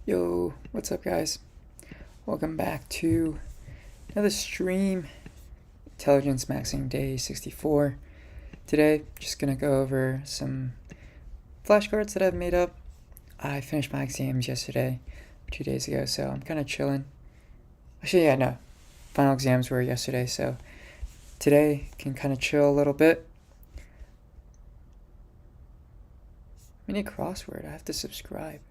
Yo, what's up guys? Welcome back to another stream, Intelligence Maxing Day 64. Today, just gonna go over some flashcards that I've made up. I finished my exams yesterday, 2 days ago, so I'm kinda chilling. Actually, yeah, no. Final exams were yesterday, so today can kinda chill a little bit. Mini crossword, I have to subscribe.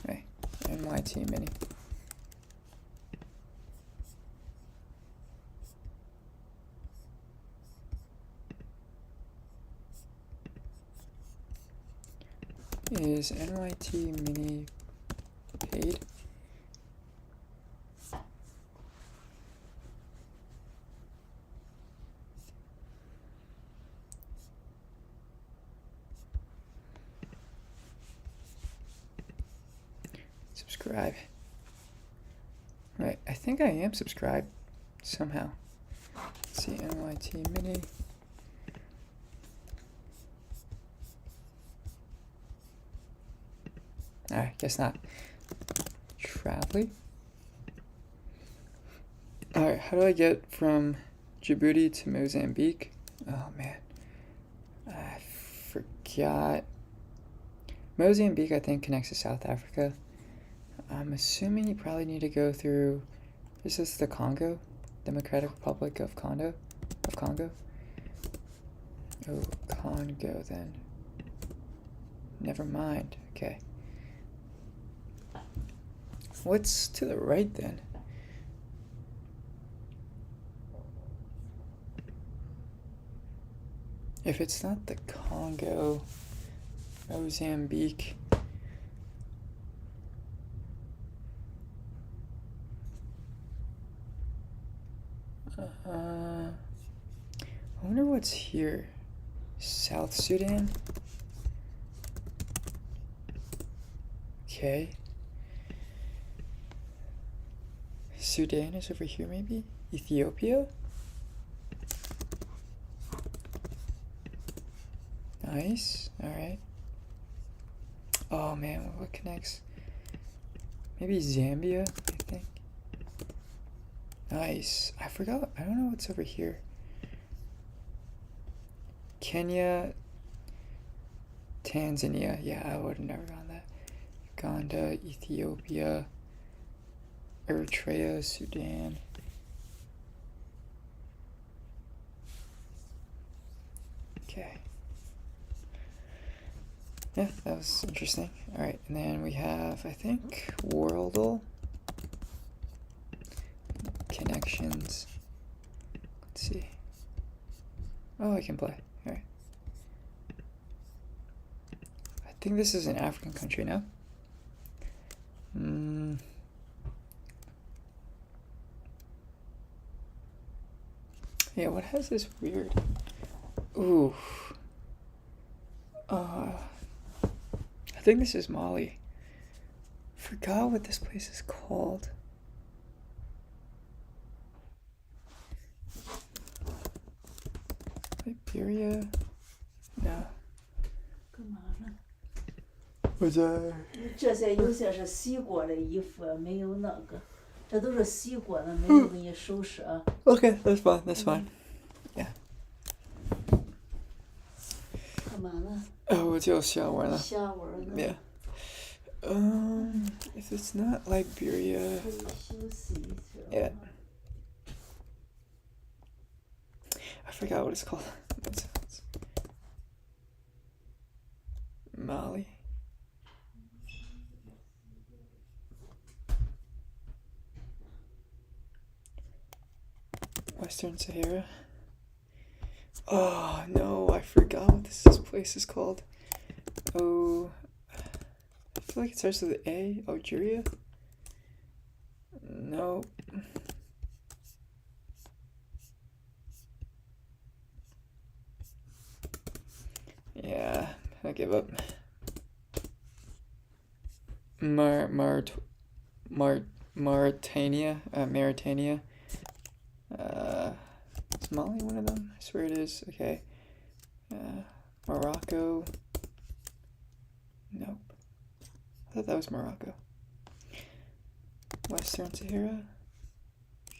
Okay, NYT Mini. Is NYT Mini paid? Subscribe. Right, I think I am subscribed somehow. Let's see, NYT Mini. Alright, guess not. Traveling? Alright, how do I get from Djibouti to Mozambique? Oh man, I forgot. Mozambique, I think, connects to South Africa. I'm assuming you probably need to go through. Is this the Congo? Democratic Republic of Congo? Oh, Congo then. Never mind. Okay. What's to the right then? If it's not the Congo, Mozambique. I wonder what's here. South Sudan? Okay. Sudan is over here maybe? Ethiopia? Nice. Alright. Oh man, what connects? Maybe Zambia, I think. Nice. I forgot. I don't know what's over here. Kenya, Tanzania. Yeah, I would have never gone that. Uganda, Ethiopia, Eritrea, Sudan. Okay. Yeah, that was interesting. Alright, and then we have, I think, Worldle. Connections. Let's see. Oh, I can play. Alright. I think this is an African country now. Yeah, what has this weird? Ooh. I think this is Mali. Forgot what this place is called. Liberia? No. 干嘛呢？我在。这些有些是洗过的衣服，没有那个，这都是洗过的，没有给你收拾啊。Okay, that's fine. That's fine. Yeah. 干嘛呢？我就下玩了。下玩呢。Yeah. If it's not Liberia. 可以休息一下。Yeah. I forgot what it's called. Mali. Western Sahara. Oh no, I forgot what this place is called. Oh, I feel like it starts with A. Algeria? No. Yeah, I give up. Mauritania. Is Mali one of them? I swear it is. Okay. Morocco. Nope. thought that was Morocco. Western Sahara?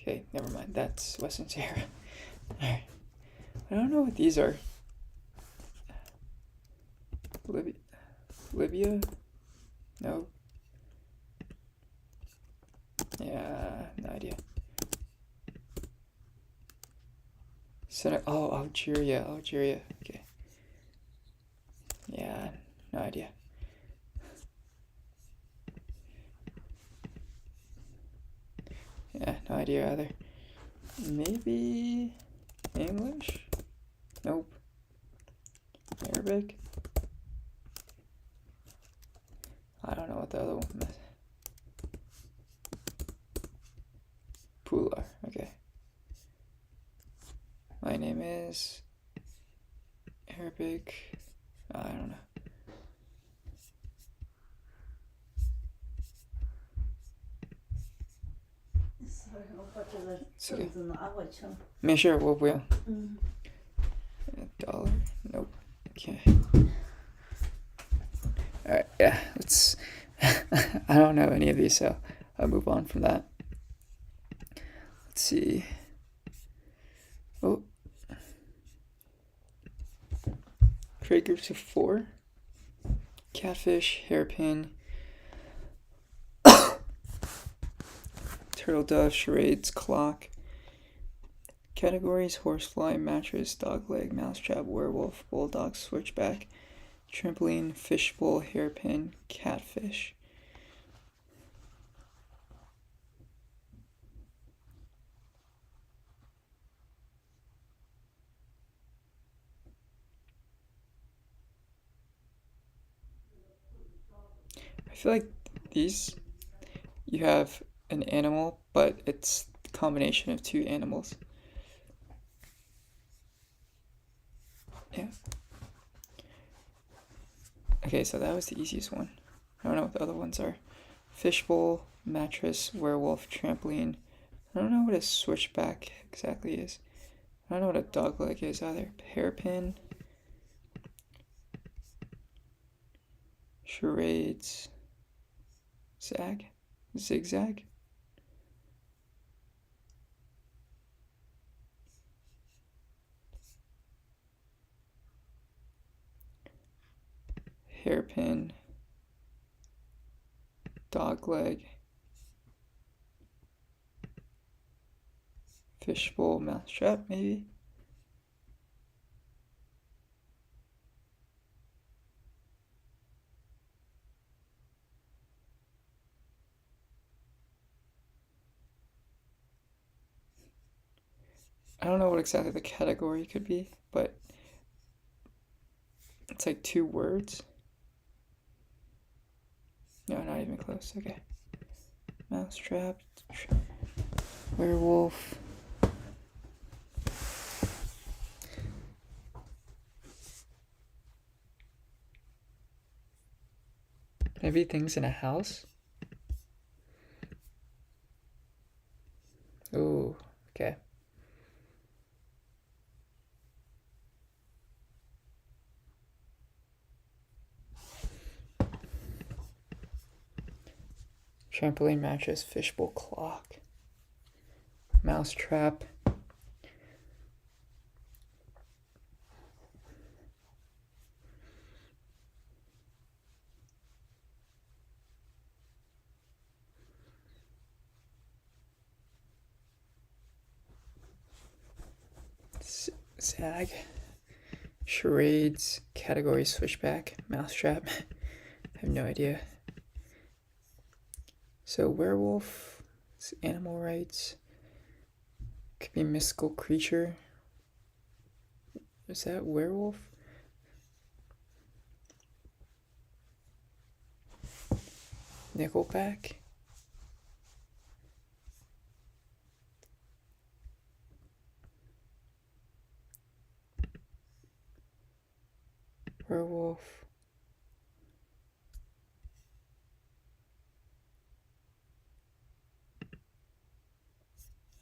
Okay, never mind. That's Western Sahara. Alright. I don't know what these are. Libya? No. Yeah, no idea. Oh, Algeria. Okay. Yeah, no idea. Yeah, no idea either. Maybe English? Nope. Arabic? I don't know what the other one is. Pula, okay. My name is Arabic. I don't know.没事，我不用。$1? Nope. Okay. Alright, yeah, let's. I don't know any of these, so I'll move on from that. Let's see. Oh. Create groups of 4. Catfish, hairpin, turtle dove, charades, clock. Categories: horsefly, mattress, dogleg, mousetrap, werewolf, bulldog, switchback, trampoline, fishbowl, hairpin, catfish. I feel like these, you have an animal, but it's a combination of 2 animals. Yeah. Okay, so that was the easiest one. I don't know what the other ones are. Fishbowl, mattress, werewolf, trampoline. I don't know what a switchback exactly is. I don't know what a dogleg is either. Hairpin. Charades. Zigzag. Hairpin. Dogleg. Fishbowl, mousetrap, maybe. I don't know what exactly the category could be, but it's like 2 words. No, not even close. Okay. Mousetrap, werewolf. Maybe things in a house. Ooh, okay. Trampoline, mattress, fishbowl, clock, mousetrap. Zag. Charades, category, switchback, mousetrap. I have no idea. So werewolf, it's animal rights. Could be mystical creature. Is that werewolf? Nickelback. Werewolf.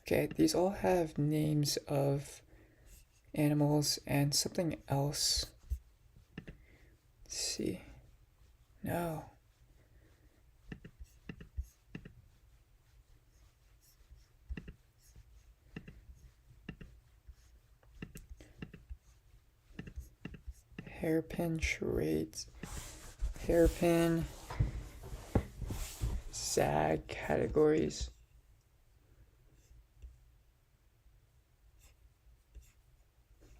Okay, these all have names of animals and something else. Let's see. No. hairpin charades, hairpin SAG categories.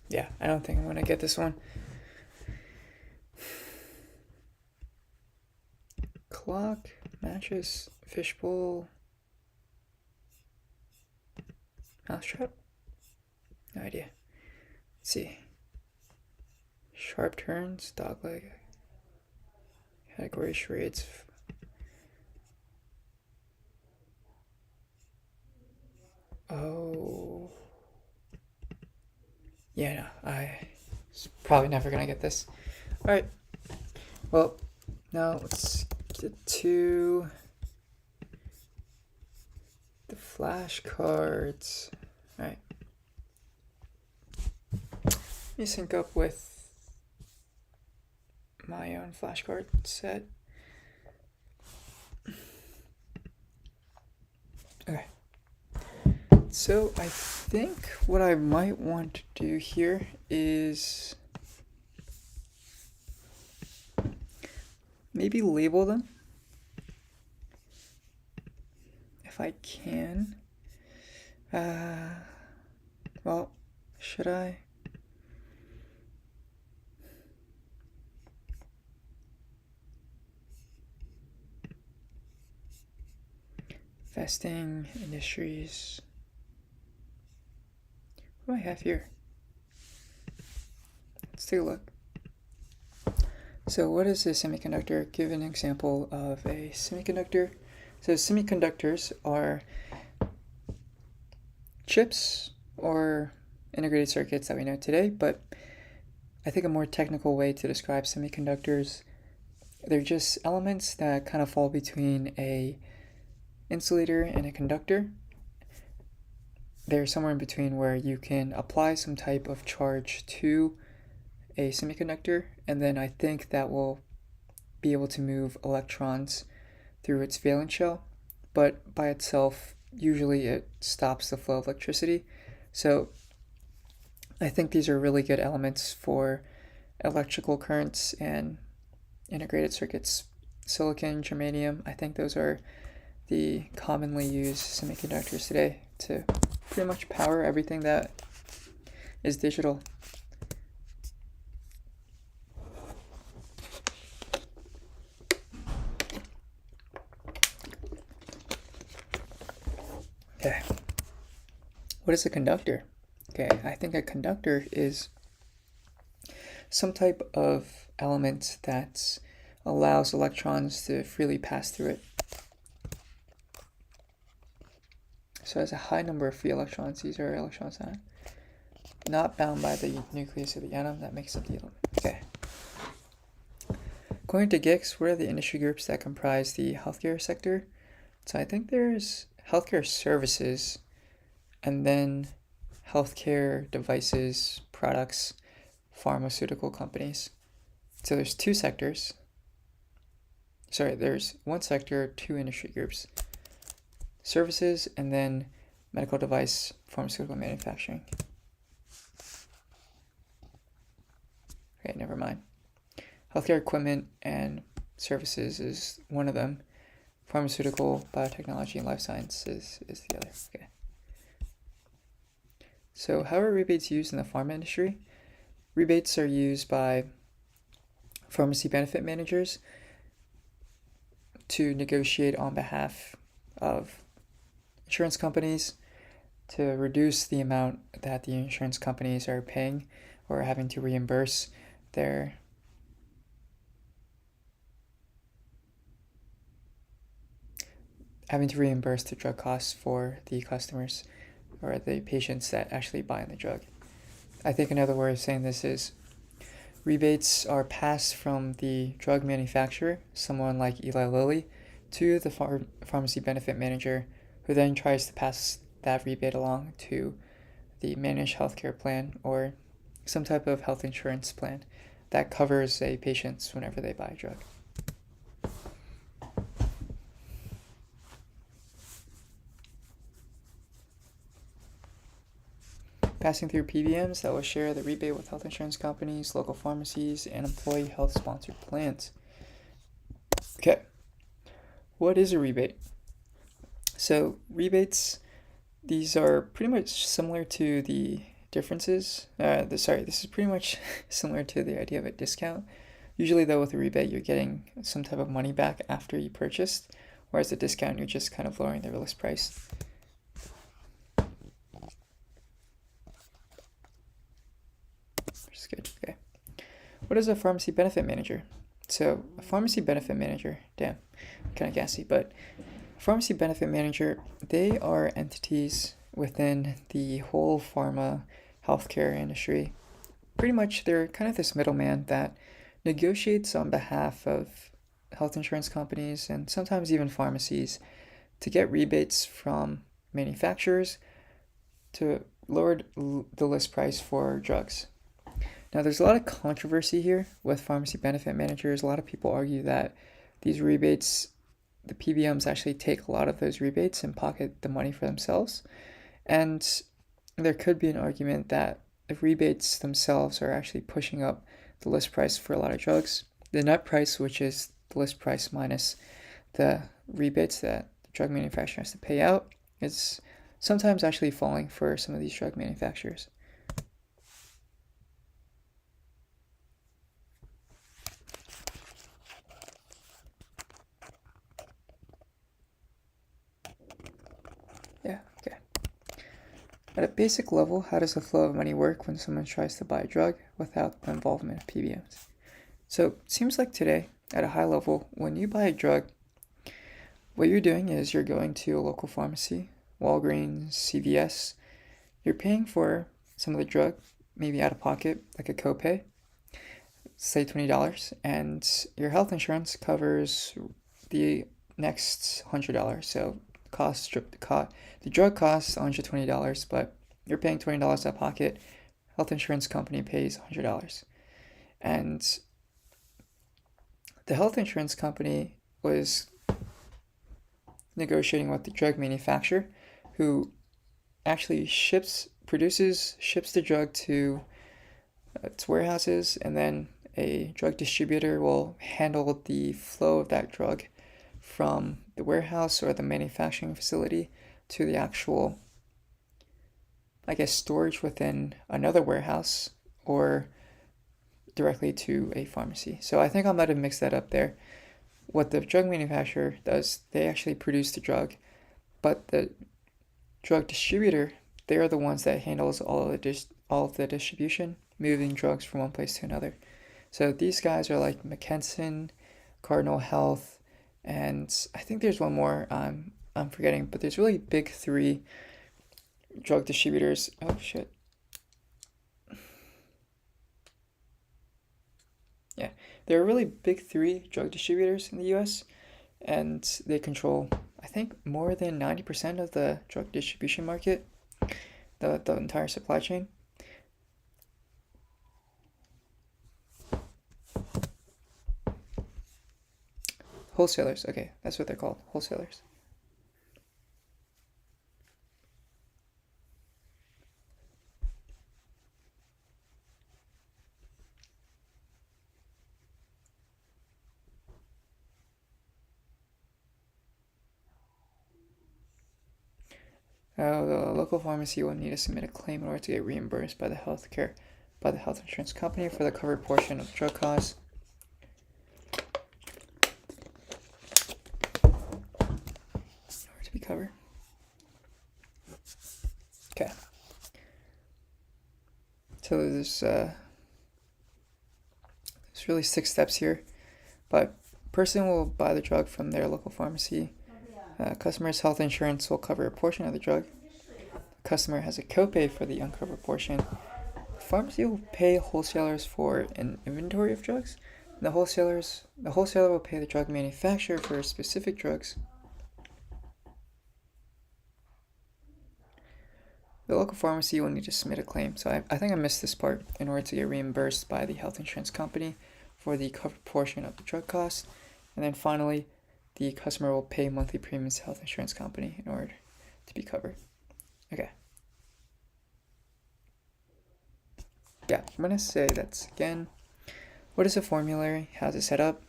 Yeah, I don't think I'm gonna get this one. Clock, mattress, fishbowl, mousetrap? No idea. Let's see. Sharp turns, dogleg, category charades. Oh. Yeah, no, I probably never gonna get this. Alright. Well, now let's get to the flashcards. Alright. Let me sync up with my own flashcard set. Okay. So I think what I might want to do here is maybe label them if I can. Well, should I? Vesting industries. What do I have here? Let's take a look. So what is a semiconductor? Give an example of a semiconductor. So semiconductors are chips or integrated circuits that we know today, but I think a more technical way to describe semiconductors, they're just elements that kind of fall between a insulator and a conductor. They're somewhere in between where you can apply some type of charge to a semiconductor, and then I think that will be able to move electrons through its valence shell, but by itself, usually it stops the flow of electricity. So I think these are really good elements for electrical currents and integrated circuits. Silicon, germanium, I think those are the commonly used semiconductors today to pretty much power everything that is digital. Okay. What is a conductor? Okay, I think a conductor is some type of element that allows electrons to freely pass through it. So it has a high number of free electrons. These are electrons not bound by the nucleus of the atom that makes up the element. Okay. According to GICS, what are the industry groups that comprise the healthcare sector? So I think there's healthcare services, and then healthcare devices, products, pharmaceutical companies. So there's two sectors. Sorry, there's one sector, two industry groups. Services, and then medical device, pharmaceutical manufacturing. Okay, never mind. Healthcare equipment and services is one of them. Pharmaceutical, biotechnology, and life sciences is the other. Okay. So how are rebates used in the pharma industry? Rebates are used by pharmacy benefit managers to negotiate on behalf of insurance companies to reduce the amount that the insurance companies are paying or having to reimburse their the drug costs for the customers or the patients that actually buy the drug. I think another way of saying this is rebates are passed from the drug manufacturer, someone like Eli Lilly, to the pharmacy benefit manager, who then tries to pass that rebate along to the managed healthcare plan or some type of health insurance plan that covers a patient whenever they buy a drug. passing through PBMs that will share the rebate with health insurance companies, local pharmacies, and employee health sponsored plans. Okay, what is a rebate? So rebates, these are pretty much similar to the differences. This is pretty much similar to the idea of a discount. Usually though, with a rebate, you're getting some type of money back after you purchased, whereas a discount, you're just kind of lowering the list price. Which is good. Okay. What is a pharmacy benefit manager? So a pharmacy benefit manager, damn, kind of gassy, but a pharmacy benefit manager, they are entities within the whole pharma healthcare industry. Pretty much they're kind of this middleman that negotiates on behalf of health insurance companies and sometimes even pharmacies to get rebates from manufacturers to lower the list price for drugs. Now, there's a lot of controversy here with pharmacy benefit managers. A lot of people argue that these rebates, the PBMs actually take a lot of those rebates and pocket the money for themselves. And there could be an argument that the rebates themselves are actually pushing up the list price for a lot of drugs. The net price, which is the list price minus the rebates that the drug manufacturer has to pay out, is sometimes actually falling for some of these drug manufacturers. Yeah, okay. At a basic level, how does the flow of money work when someone tries to buy a drug without the involvement of PBMs? So it seems like today, at a high level, when you buy a drug, what you're doing is you're going to a local pharmacy, Walgreens, CVS. You're paying for some of the drug, maybe out of pocket, like a copay, say $20, and your health insurance covers the next $100. So the drug costs $120, but you're paying $20 out of pocket. Health insurance company pays $100. And the health insurance company was negotiating with the drug manufacturer, who actually ships the drug to its warehouses, and then a drug distributor will handle the flow of that drug from the warehouse or the manufacturing facility to the actual, storage within another warehouse or directly to a pharmacy. So I think I might have mixed that up there. What the drug manufacturer does, they actually produce the drug, but the drug distributor, they're the ones that handles all of the distribution, moving drugs from one place to another. So these guys are like McKesson, Cardinal Health, and I think there's one more I'm forgetting, but there's really big three drug distributors. Oh shit. Yeah, there are really big three drug distributors in the US, and they control, I think, more than 90% of the drug distribution market, the entire supply chain. Wholesalers, okay, that's what they're called, wholesalers. The local pharmacy will need to submit a claim in order to get reimbursed by the health insurance company for the covered portion of drug costs. In order to be covered. Okay. So there's really 6 steps here, but person will buy the drug from their local pharmacy. Customer's health insurance will cover a portion of the drug. Customer has a copay for the uncovered portion. Pharmacy will pay wholesalers for an inventory of drugs. The wholesaler will pay the drug manufacturer for specific drugs. The local pharmacy will need to submit a claim. So I think I missed this part, in order to get reimbursed by the health insurance company for the covered portion of the drug cost. And then finally, the customer will pay monthly premiums to the health insurance company in order to be covered. Okay. yeah, I'm going to say that's again, what is a formulary? How's it set up?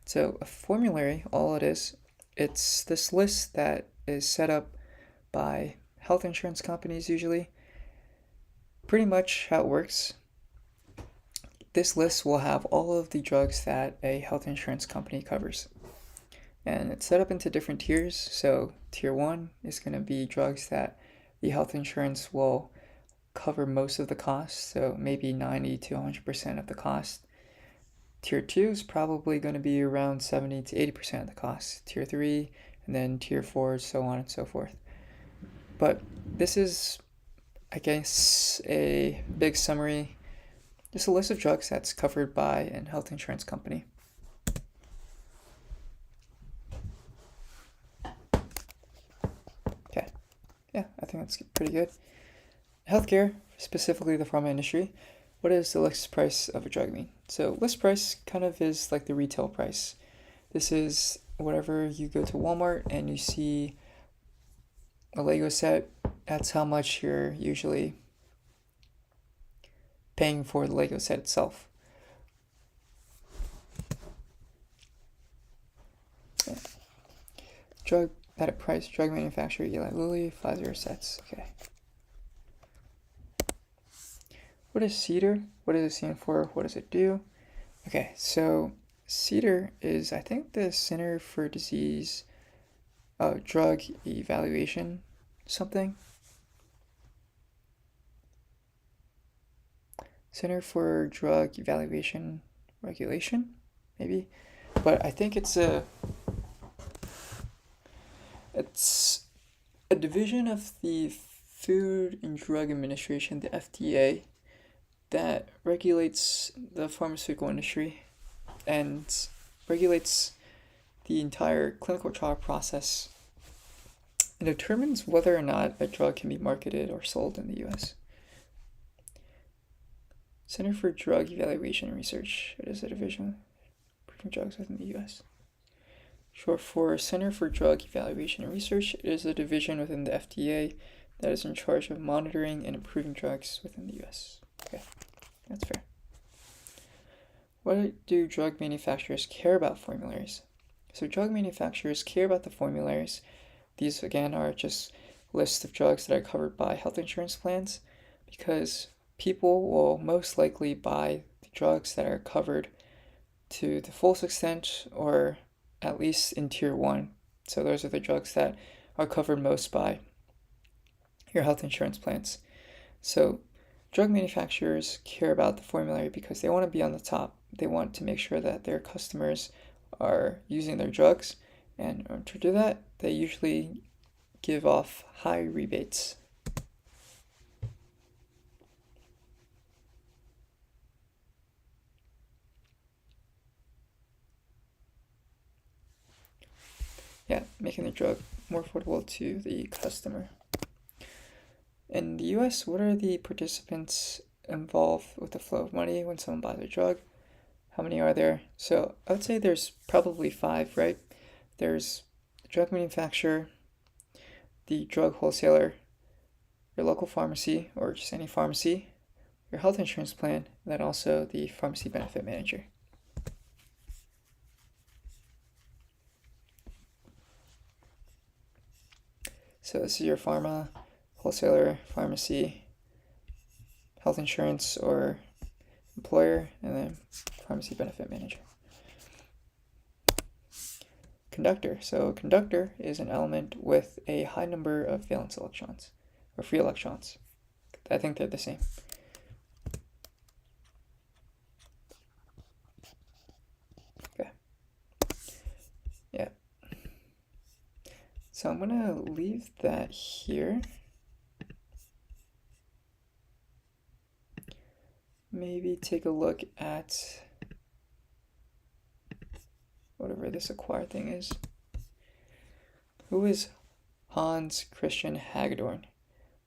So a formulary, all it is, it's this list that is set up by health insurance companies usually. Pretty much how it works, this list will have all of the drugs that a health insurance company covers. And it's set up into different tiers. So tier 1 is going to be drugs that the health insurance will cover most of the cost, so maybe 90 to 100% of the cost. Tier 2 is probably going to be around 70 to 80% of the cost. Tier 3, and then tier 4, so on and so forth. But this is, I guess, a big summary, just a list of drugs that's covered by a health insurance company. Okay, yeah, I think that's pretty good. Healthcare, specifically the pharma industry, what does the list price of a drug mean? So list price kind of is like the retail price. This is whatever you go to Walmart and you see a Lego set, that's how much you're usually paying for the Lego set itself. Yeah. Drug at a price, drug manufacturer, Eli Lilly, Pfizer sets. Okay. What is CDER? What does it stand for? What does it do? Okay, so CDER is, I think, the Center for Disease Drug Evaluation something. Center for Drug Evaluation Regulation, maybe. But I think it's a division of the Food and Drug Administration, the FDA, that regulates the pharmaceutical industry and regulates the entire clinical trial process and determines whether or not a drug can be marketed or sold in the US. Center for Drug Evaluation and Research. It is a division of approving drugs within the US. Short for Center for Drug Evaluation and Research, it is a division within the FDA that is in charge of monitoring and approving drugs within the US. Okay, that's fair. What do drug manufacturers care about formularies? So drug manufacturers care about the formularies. These, again, are just lists of drugs that are covered by health insurance plans because people will most likely buy the drugs that are covered to the fullest extent or at least in tier 1. So those are the drugs that are covered most by your health insurance plans. So drug manufacturers care about the formulary because they want to be on the top. They want to make sure that their customers are using their drugs, and in order to do that, they usually give off high rebates. Yeah, making the drug more affordable to the customer. In the US, what are the participants involved with the flow of money when someone buys a drug? How many are there? So I would say there's probably 5, right? There's the drug manufacturer, the drug wholesaler, your local pharmacy or just any pharmacy, your health insurance plan, and then also the pharmacy benefit manager. So this is your pharma, wholesaler, pharmacy, health insurance or employer, and then pharmacy benefit manager. Conductor. So conductor is an element with a high number of valence electrons or free electrons. I think they're the same. Okay. Yeah. So I'm going to leave that here. Maybe take a look at whatever this acquire thing is. Who is Hans Christian Hagedorn?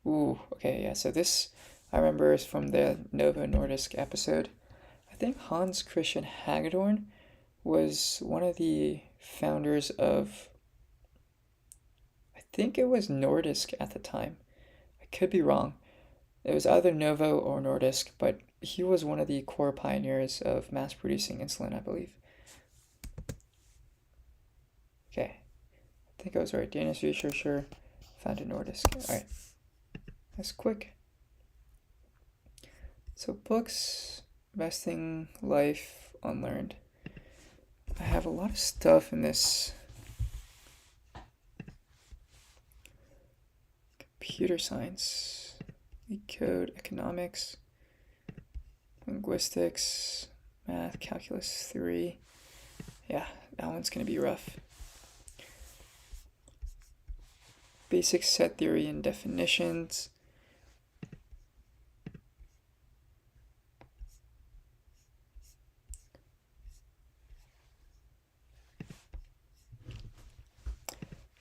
Ooh, okay, yeah, so this I remember is from the Novo Nordisk episode. I think Hans Christian Hagedorn was one of the founders of, I think it was Nordisk at the time. I could be wrong, It was either Novo or Nordisk, but he was one of the core pioneers of mass producing insulin, I believe. Okay, I think I was right. Danish researcher founded Nordisk. All right, that's quick. So books, investing, life, unlearned. I have a lot of stuff in this. Computer science, code, economics, linguistics, math, calculus 3. Yeah, that one's going to be rough. Basic set theory and definitions.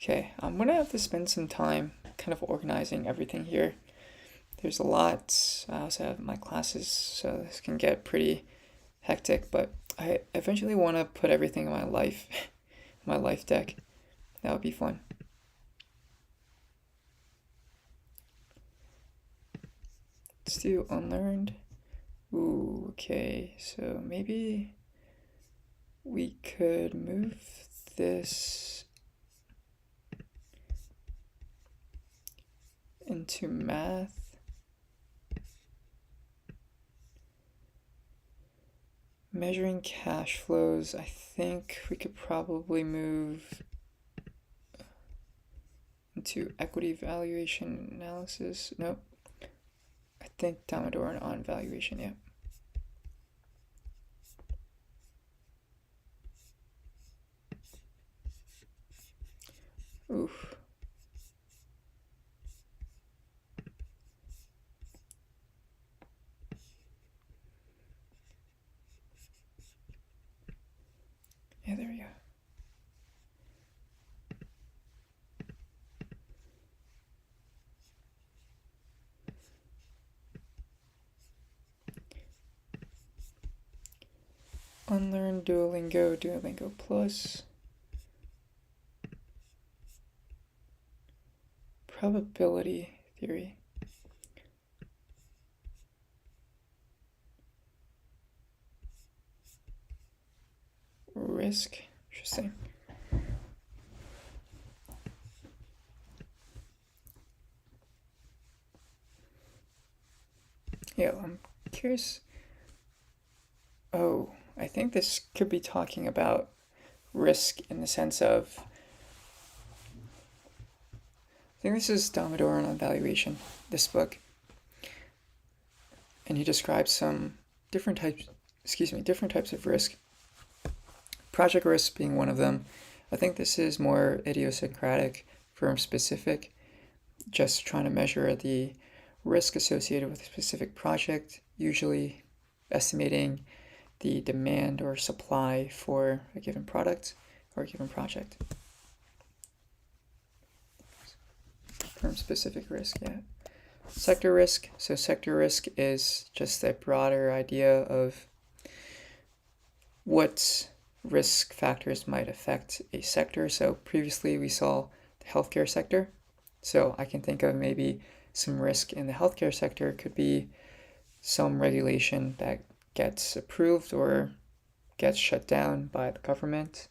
Okay, I'm going to have to spend some time kind of organizing everything here. There's a lot. I also have my classes, so this can get pretty hectic, but I eventually want to put everything in my life deck. That would be fun. Let's do unlearned. Ooh, okay, so maybe we could move this into math. Measuring cash flows, I think we could probably move into equity valuation analysis. Nope. I think Damodaran on valuation, yeah. Oof. Yeah, there we go. Unlearn Duolingo, Duolingo Plus. Probability theory. Risk. Interesting. Yeah, I'm curious. Oh, I think this could be talking about risk in the sense of. I think this is Damodaran on valuation, this book. And he describes some different types of risk. Project risk being one of them. I think this is more idiosyncratic, firm specific, just trying to measure the risk associated with a specific project, usually estimating the demand or supply for a given product or a given project. Firm specific risk, yeah. Sector risk. So sector risk is just a broader idea of what risk factors might affect a sector. So previously we saw the healthcare sector. So I can think of maybe some risk in the healthcare sector could be some regulation that gets approved or gets shut down by the government.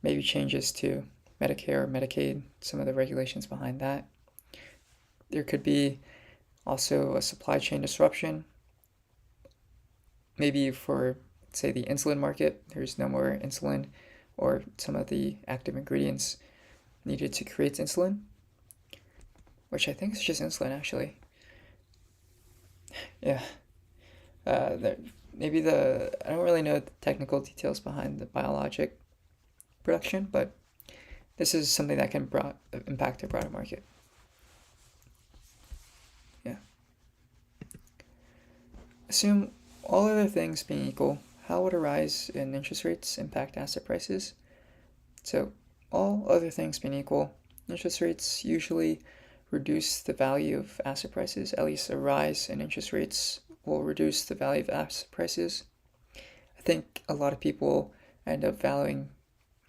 Maybe changes to Medicare or Medicaid, some of the regulations behind that. There could be also a supply chain disruption. Maybe for, say, the insulin market, there's no more insulin or some of the active ingredients needed to create insulin, which I think is just insulin actually. Yeah. Maybe I don't really know the technical details behind the biologic production, but this is something that can impact a broader market. Yeah. Assume all other things being equal, how would a rise in interest rates impact asset prices? So all other things being equal, interest rates usually reduce the value of asset prices. At least a rise in interest rates will reduce the value of asset prices. I think a lot of people end up valuing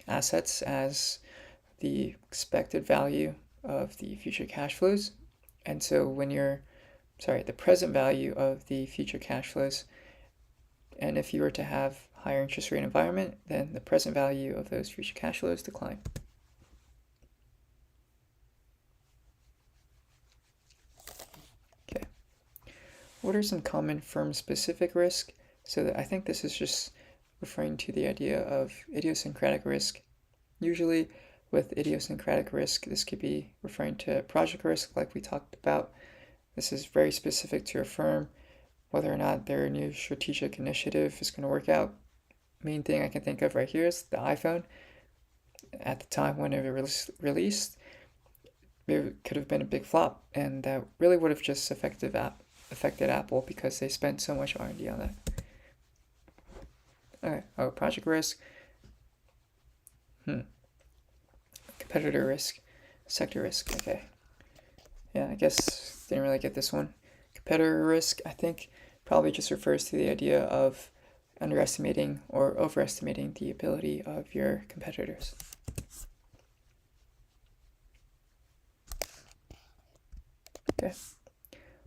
assets as the expected value of the future cash flows. And so when you're the present value of the future cash flows. And if you were to have higher interest rate environment, then the present value of those future cash flows decline. Okay. What are some common firm-specific risk? So that I think this is just referring to the idea of idiosyncratic risk. Usually with idiosyncratic risk, this could be referring to project risk like we talked about. This is very specific to a firm, whether or not their new strategic initiative is going to work out. Main thing I can think of right here is the iPhone. At the time when it was released, it could have been a big flop, and that really would have just affected Apple because they spent so much R&D on that. Okay, project risk. Competitor risk, sector risk. Okay. Yeah, I guess didn't really get this one. Competitor risk, I think, probably just refers to the idea of underestimating or overestimating the ability of your competitors. Okay.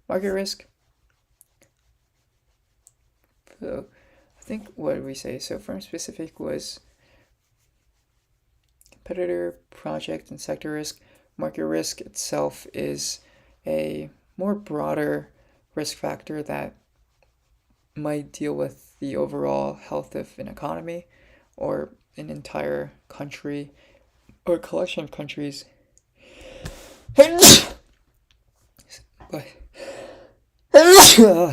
Market risk. So I think, what did we say? So firm specific was competitor, project, and sector risk. Market risk itself is a more broader risk factor that might deal with the overall health of an economy or an entire country or a collection of countries. But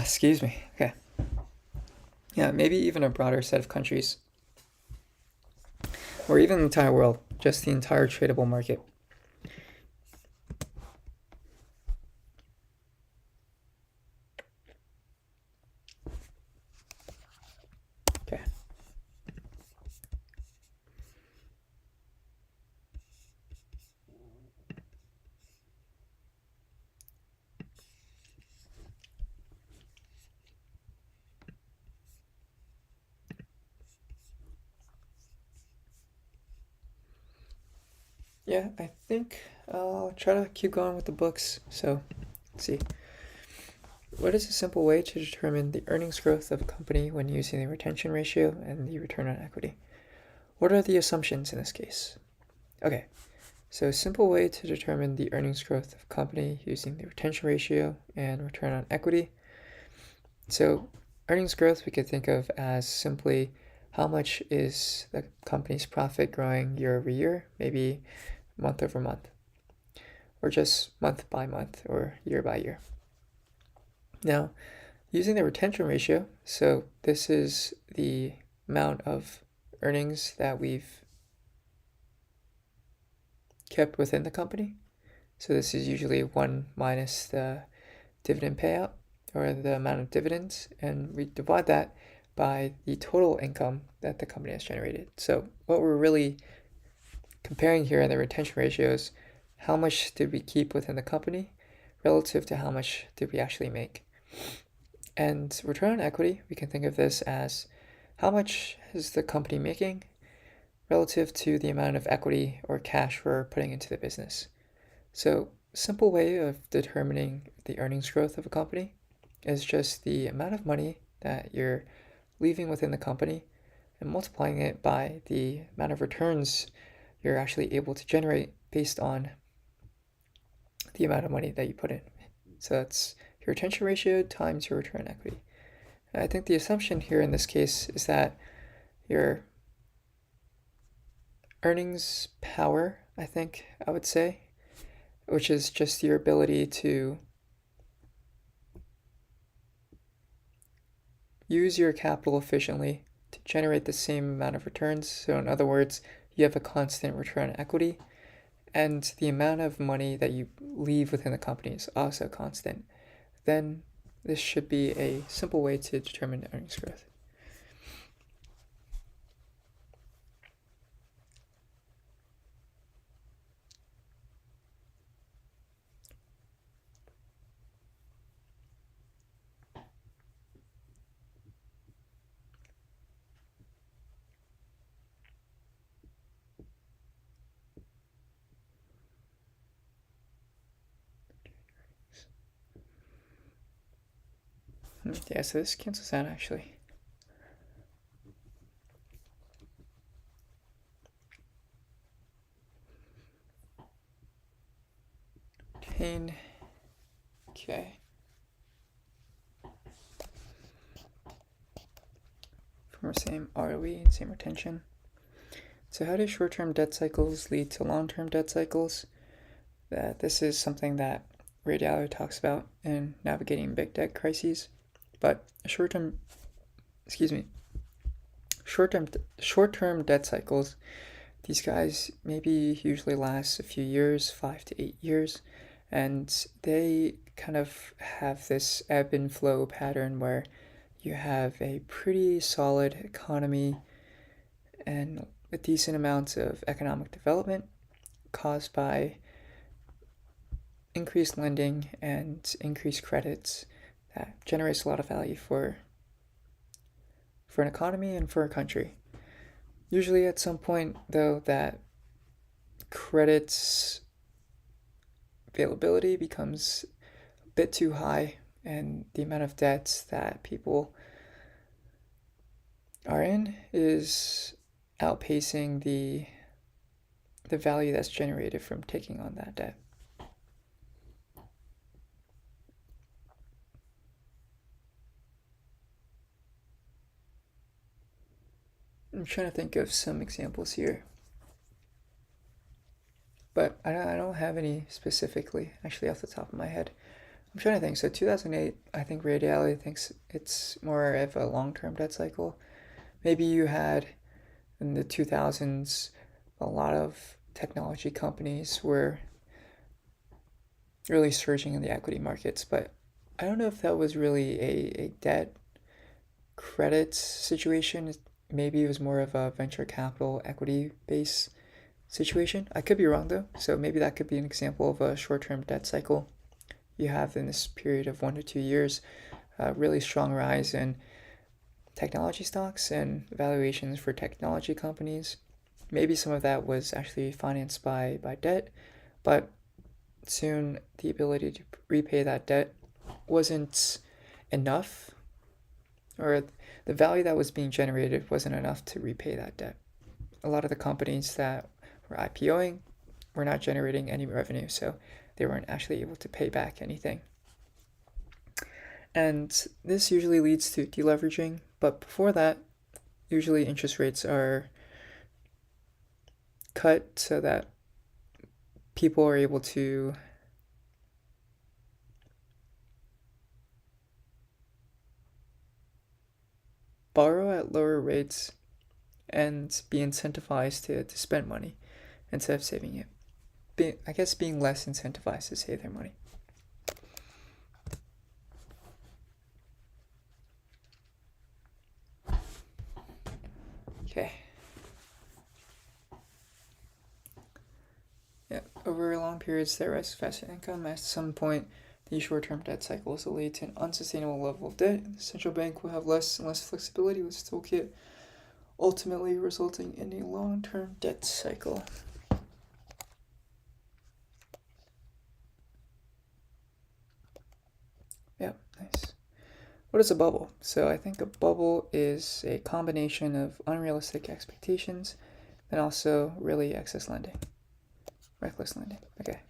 excuse me. Okay. Yeah, maybe even a broader set of countries. Or even the entire world, just the entire tradable market. Okay. Yeah, I think I'll try to keep going with the books. So, let's see. What is a simple way to determine the earnings growth of a company when using the retention ratio and the return on equity? What are the assumptions in this case? Okay, so a simple way to determine the earnings growth of a company using the retention ratio and return on equity. So earnings growth we could think of as simply how much is the company's profit growing year over year, maybe month over month, or just month by month or year by year. Now, using the retention ratio, so this is the amount of earnings that we've kept within the company. So this is usually 1 minus the dividend payout or the amount of dividends, and we divide that by the total income that the company has generated. So what we're really comparing here in the retention ratio is how much did we keep within the company relative to how much did we actually make. And return on equity, we can think of this as how much is the company making relative to the amount of equity or cash we're putting into the business. So a simple way of determining the earnings growth of a company is just the amount of money that you're leaving within the company and multiplying it by the amount of returns you're actually able to generate based on the amount of money that you put in. So that's your retention ratio times your return on equity. And I think the assumption here in this case is that your earnings power, I think I would say, which is just your ability to use your capital efficiently to generate the same amount of returns. So in other words, you have a constant return on equity, and the amount of money that you leave within the company is also constant. Then this should be a simple way to determine earnings growth. Yeah, so this cancels out actually. Retain. Okay. From the same ROE and same retention. So how do short-term debt cycles lead to long-term debt cycles? This is something that Ray Dalio talks about in Navigating Big Debt Crises. But short-term debt cycles, these guys maybe usually last a few years, 5 to 8 years, and they kind of have this ebb and flow pattern where you have a pretty solid economy and a decent amount of economic development caused by increased lending and increased credits that generates a lot of value for an economy and for a country. Usually at some point, though, that credit's availability becomes a bit too high, and the amount of debts that people are in is outpacing the value that's generated from taking on that debt. I'm trying to think of some examples here, but I don't have any specifically, actually, off the top of my head. I'm trying to think. So 2008, I think Ray Dalio thinks it's more of a long-term debt cycle. Maybe you had in the 2000s a lot of technology companies were really surging in the equity markets, but I don't know if that was really a debt credit situation. Maybe it was more of a venture capital equity base situation. I could be wrong though, so maybe that could be an example of a short-term debt cycle. You have in this period of 1 to 2 years a really strong rise in technology stocks and valuations for technology companies. Maybe some of that was actually financed by debt, but soon the ability to repay that debt wasn't enough, or the value that was being generated wasn't enough to repay that debt. A lot of the companies that were IPOing were not generating any revenue, so they weren't actually able to pay back anything. And this usually leads to deleveraging, but before that, usually interest rates are cut so that people are able to borrow at lower rates and be incentivized to spend money instead of saving it. I guess being less incentivized to save their money. Okay. Yeah, over long periods, there is faster income. At some point, these short-term debt cycles will lead to an unsustainable level of debt. The central bank will have less and less flexibility with its toolkit, ultimately resulting in a long-term debt cycle. Yeah, nice. What is a bubble? So I think a bubble is a combination of unrealistic expectations and also really excess lending. Reckless lending. Okay.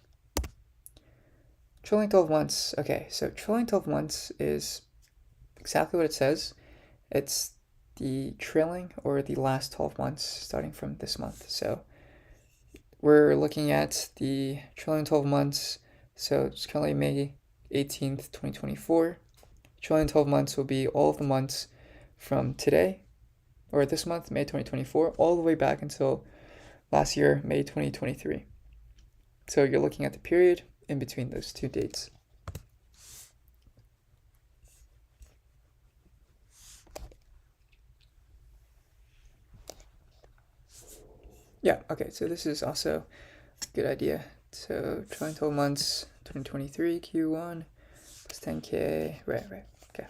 Trailing 12 months. Okay, so trailing 12 months is exactly what it says. It's the trailing or the last 12 months starting from this month. So we're looking at the trailing 12 months. So it's currently May 18th, 2024. Trailing 12 months will be all of the months from today, or this month, May 2024, all the way back until last year, May 2023. So you're looking at the period in between those two dates. Yeah, okay, so this is also a good idea. So trailing 12 months, 2023, Q1, plus 10K, right, okay.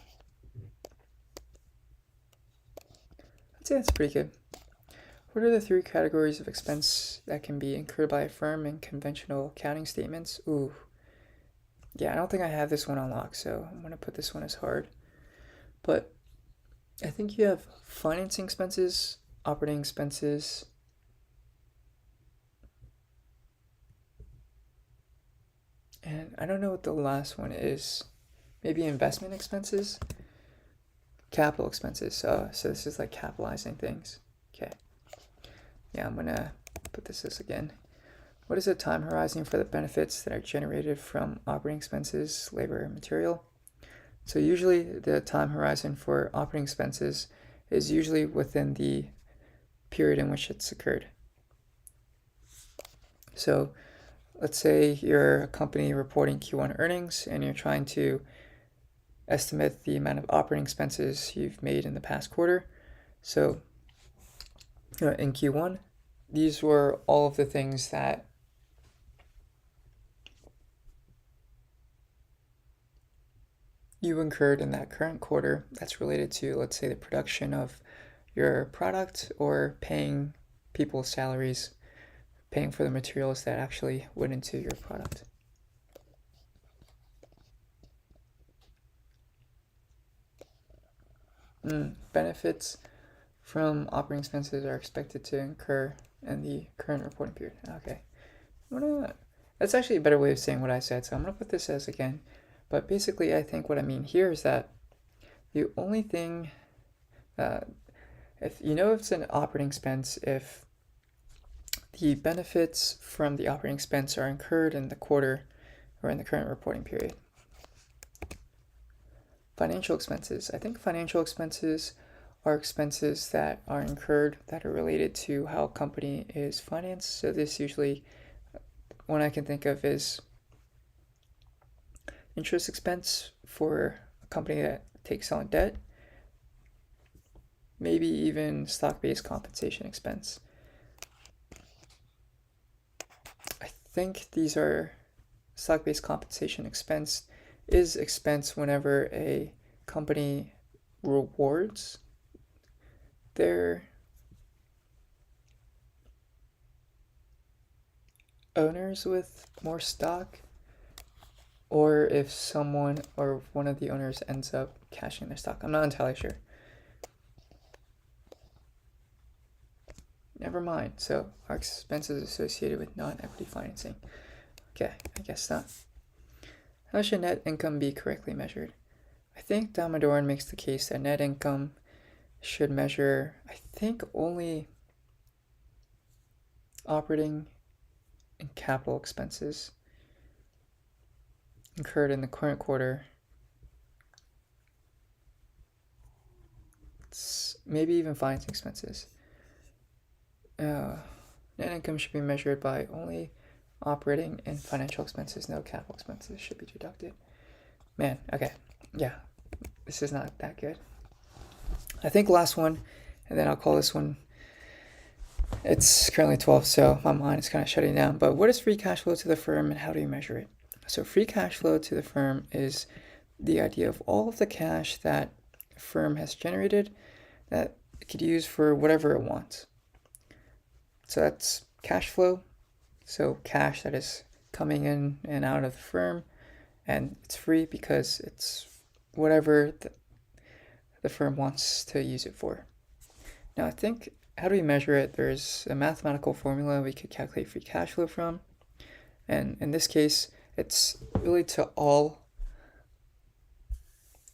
I'd say that's pretty good. What are the 3 categories of expense that can be incurred by a firm in conventional accounting statements? Ooh. Yeah, I don't think I have this one unlocked, so I'm going to put this one as hard. But I think you have financing expenses, operating expenses, and I don't know what the last one is. Maybe investment expenses, capital expenses. So this is like capitalizing things. Okay. Yeah, I'm gonna put this again. What is the time horizon for the benefits that are generated from operating expenses, labor, and material? So usually the time horizon for operating expenses is usually within the period in which it's occurred. So let's say you're a company reporting Q1 earnings and you're trying to estimate the amount of operating expenses you've made in the past quarter. So in Q1, these were all of the things that you incurred in that current quarter that's related to, let's say, the production of your product or paying people's salaries, paying for the materials that actually went into your product. Benefits from operating expenses are expected to incur in the current reporting period. Okay. That's actually a better way of saying what I said, so I'm going to put this as again. But basically, I think what I mean here is that the only thing, if you know it's an operating expense, if the benefits from the operating expense are incurred in the quarter or in the current reporting period. Financial expenses. I think financial expenses are expenses that are incurred that are related to how a company is financed. So this usually, one I can think of is interest expense for a company that takes on debt, maybe even stock-based compensation expense. I think these are stock-based compensation expense is expense whenever a company rewards their owners with more stock, or if someone or one of the owners ends up cashing their stock. I'm not entirely sure. Never mind. So our expenses associated with non-equity financing. Okay, I guess not. How should net income be correctly measured? I think Damodaran makes the case that net income should measure, I think, only operating and capital expenses incurred in the current quarter. Maybe even financing expenses. Net income should be measured by only operating and financial expenses. No capital expenses should be deducted. Man, okay. Yeah, this is not that good. I think last one, and then I'll call this one. It's currently 12, so my mind is kind of shutting down. But what is free cash flow to the firm and how do you measure it? So free cash flow to the firm is the idea of all of the cash that a firm has generated that it could use for whatever it wants. So that's cash flow. So cash that is coming in and out of the firm, and it's free because it's whatever the firm wants to use it for. Now I think, how do we measure it? There's a mathematical formula we could calculate free cash flow from. And in this case, it's really to all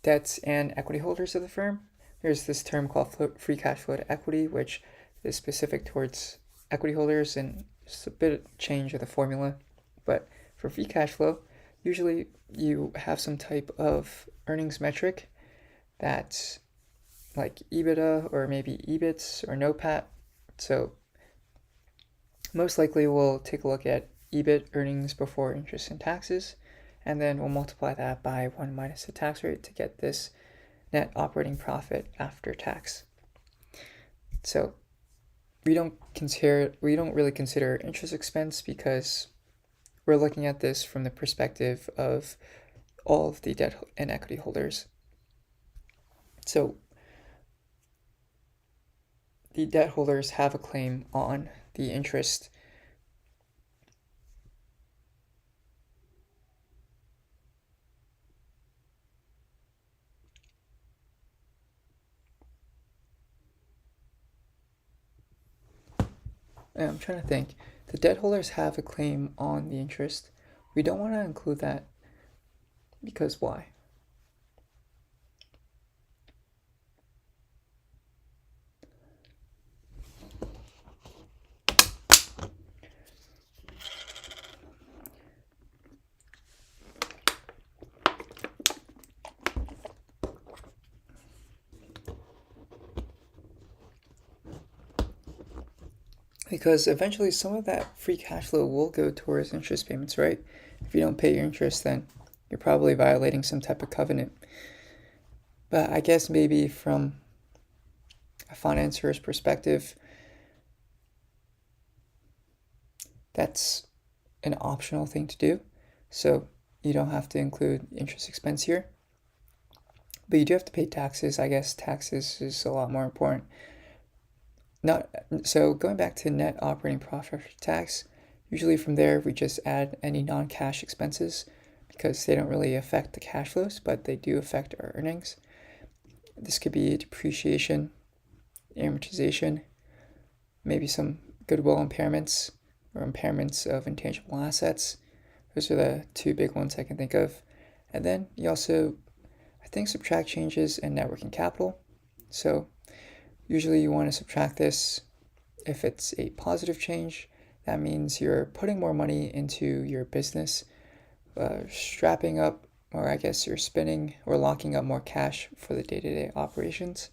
debts and equity holders of the firm. There's this term called free cash flow to equity, which is specific towards equity holders, and just a bit of change of the formula. But for free cash flow, usually you have some type of earnings metric that's like EBITDA or maybe EBIT or NOPAT. So most likely we'll take a look at EBIT, earnings before interest and taxes, and then we'll multiply that by 1 minus the tax rate to get this net operating profit after tax. So we don't really consider interest expense because we're looking at this from the perspective of all of the debt and equity holders. So the debt holders have a claim on the interest I'm trying to think. The debt holders have a claim on the interest. We don't want to include that because why? Because eventually some of that free cash flow will go towards interest payments, right? If you don't pay your interest, then you're probably violating some type of covenant. But I guess maybe from a financier's perspective, that's an optional thing to do. So you don't have to include interest expense here. But you do have to pay taxes. I guess taxes is a lot more important. So going back to net operating profit after tax, usually from there we just add any non-cash expenses because they don't really affect the cash flows, but they do affect our earnings. This could be depreciation, amortization, maybe some goodwill impairments or impairments of intangible assets. Those are the two big ones I can think of. And then you also, I think, subtract changes in net working capital. So usually you want to subtract this if it's a positive change. That means you're putting more money into your business, strapping up, or I guess you're spending or locking up more cash for the day-to-day operations.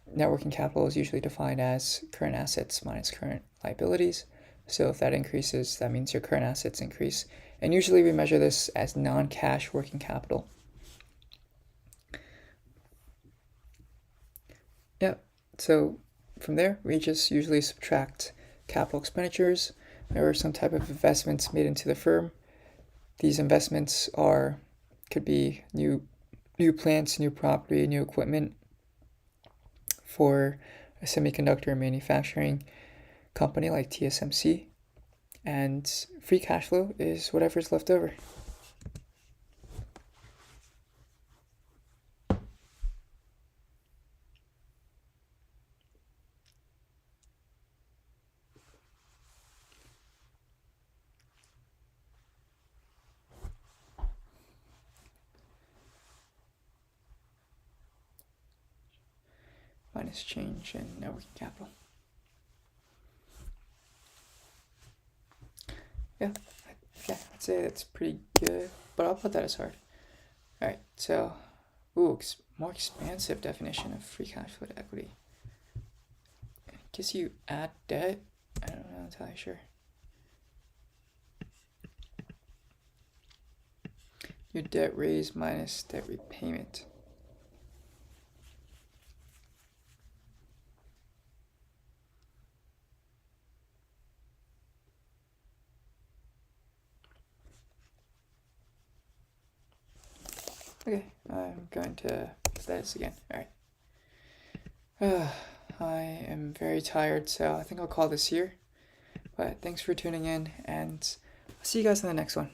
Net working capital is usually defined as current assets minus current liabilities. So if that increases, that means your current assets increase. And usually we measure this as non-cash working capital. Yeah, so from there, we just usually subtract capital expenditures or some type of investments made into the firm. These investments could be new plants, new property, new equipment for a semiconductor manufacturing company like TSMC. And free cash flow is whatever's left over. Minus change in net working capital. Yeah, I'd say that's pretty good, but I'll put that as hard. All right, so, more expansive definition of free cash flow to equity. I guess you add debt. I don't know, I'm not entirely sure. Your debt raised minus debt repayment. Okay, I'm going to put this again. All right. I am very tired, so I think I'll call this here. But thanks for tuning in, and I'll see you guys in the next one.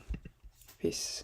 Peace.